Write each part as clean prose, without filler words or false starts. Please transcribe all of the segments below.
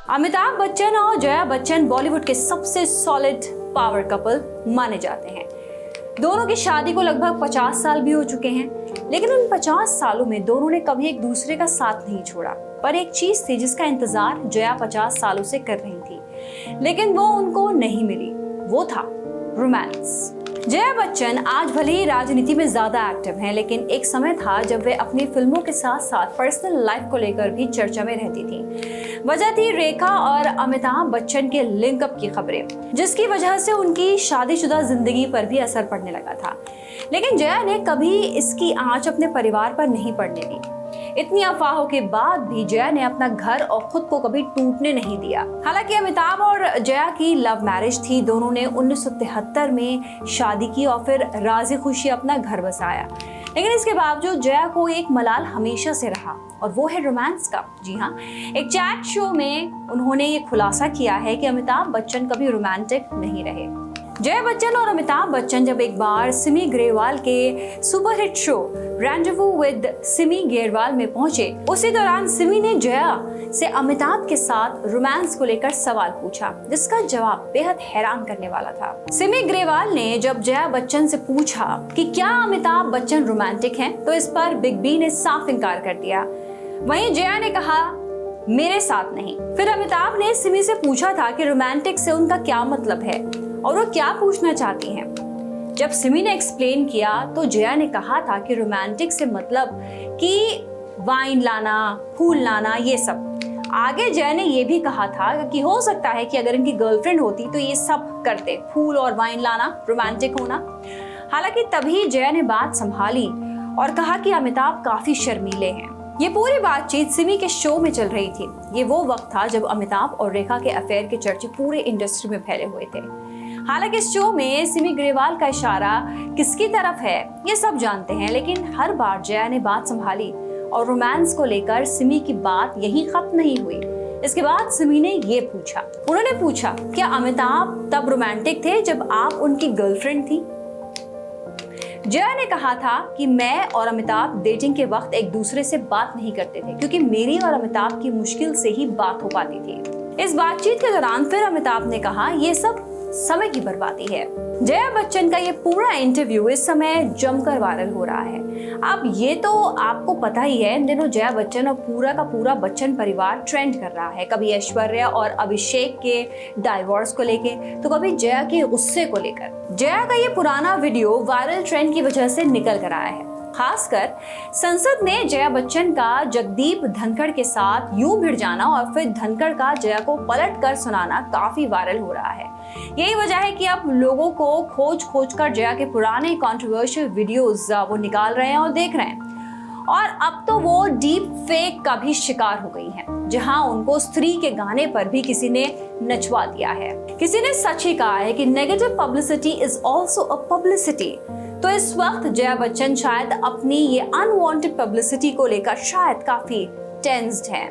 अमिताभ बच्चन और जया बच्चन बॉलीवुड के सबसे सॉलिड पावर कपल माने जाते हैं। दोनों की शादी को लगभग 50 साल भी हो चुके हैं, लेकिन उन 50 सालों में दोनों ने कभी एक दूसरे का साथ नहीं छोड़ा। पर एक चीज थी जिसका इंतजार जया 50 सालों से कर रही थी, लेकिन वो उनको नहीं मिली। वो था रोमांस। जया बच्चन आज भले ही राजनीति में ज्यादा एक्टिव हैं, लेकिन एक समय था जब वे अपनी फिल्मों के साथ साथ पर्सनल लाइफ को लेकर भी चर्चा में रहती थी। वजह थी रेखा और अमिताभ बच्चन के लिंकअप की खबरें, जिसकी वजह से उनकी शादीशुदा जिंदगी पर भी असर पड़ने लगा था। लेकिन जया ने कभी इसकी आंच अपने परिवार पर नहीं पड़ने दी। इतनी अफवाहों के बाद भी जया ने अपना घर और खुद को कभी टूटने नहीं दिया। हालांकि अमिताभ और जया की लव मैरिज थी। दोनों ने 1973 में शादी की और फिर राजी खुशी अपना घर बसाया। लेकिन इसके बावजूद जया को एक मलाल हमेशा से रहा, और वो है रोमांस का। जी हाँ, एक चैट शो में उन्होंने ये खुलासा किया है कि अमिताभ बच्चन कभी रोमांटिक नहीं रहे। जया बच्चन और अमिताभ बच्चन जब एक बार सिमी ग्रेवाल के superhit show rendezvous with Simi Grewal में पहुंचे, उसी दौरान सिमी ने जया से अमिताभ के साथ रोमांस को लेकर सवाल पूछा, जिसका जवाब बेहद हैरान करने वाला था। सिमी ग्रेवाल ने जब जया बच्चन से पूछा कि क्या अमिताभ बच्चन रोमांटिक हैं, तो इस पर बिग बी ने साफ इनकार कर दिया। वहीं जया ने कहा, मेरे साथ नहीं। फिर अमिताभ ने सिमी से पूछा था कि रोमांटिक से उनका क्या मतलब है और वो क्या पूछना चाहती हैं। जब सिमी ने एक्सप्लेन किया तो जया ने कहा था कि रोमांटिक से मतलब कि वाइन लाना, फूल लाना, ये सब। आगे जया ने ये भी कहा था कि हो सकता है कि अगर इनकी गर्लफ्रेंड होती तो ये सब करते, फूल और वाइन लाना, रोमांटिक होना। हालांकि तभी जया ने बात संभाली और कहा कि अमिताभ काफी शर्मीले हैं। ये पूरी बातचीत सिमी के शो में चल रही थी। ये वो वक्त था जब अमिताभ और रेखा के अफेयर के चर्चे पूरे इंडस्ट्री में फैले हुए थे। हालांकि इस शो में सिमी ग्रेवाल का इशारा किसकी तरफ है ये सब जानते हैं, लेकिन हर बार जया ने बात संभाली और रोमांस को लेकर सिमी की बात यहीं खत्म नहीं हुई। इसके बाद सिमी ने ये पूछा, उन्होंने पूछा, क्या अमिताभ तब रोमांटिक थे जब आप उनकी गर्लफ्रेंड थी? जया ने कहा था कि मैं और अमिताभ डेटिंग के वक्त एक दूसरे से बात नहीं करते थे, क्योंकि मेरी और अमिताभ की मुश्किल से ही बात हो पाती थी। इस बातचीत के दौरान फिर अमिताभ ने कहा, ये सब समय की बर्बादी है। जया बच्चन का ये पूरा इंटरव्यू इस समय जमकर वायरल हो रहा है। अब ये तो आपको पता ही है, इन दिनों जया बच्चन और पूरा का पूरा बच्चन परिवार ट्रेंड कर रहा है। कभी ऐश्वर्या और अभिषेक के डाइवोर्स को लेके, तो कभी जया के गुस्से को लेकर। जया का ये पुराना वीडियो वायरल ट्रेंड की वजह से निकल कर आया है। खासकर संसद में जया बच्चन का जगदीप धनखड़ के साथ यूं भिड़ जाना और फिर धनखड़ का जया को पलट कर सुनाना काफी वायरल हो रहा है। यही वजह है कि अब लोगों को खोज कर जया के पुराने कंट्रोवर्शियल वीडियोस वो निकाल रहे हैं और देख रहे हैं। और अब तो वो डीप फेक का भी शिकार हो गई हैं, जहां उनको स्त्री के गाने पर भी किसी ने नचवा दिया है। किसी ने सच ही कहा है कि negative publicity is also a publicity. तो इस वक्त जया बच्चन शायद अपनी ये अनवांटेड पब्लिसिटी को लेकर शायद काफी टेंस्ड हैं।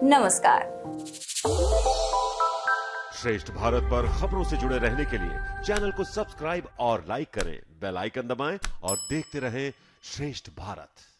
नमस्कार। श्रेष्ठ भारत पर खबरों से जुड़े रहने के लिए चैनल को सब्सक्राइब और लाइक करें, बेल आइकन दबाएं और देखते रहें श्रेष्ठ भारत।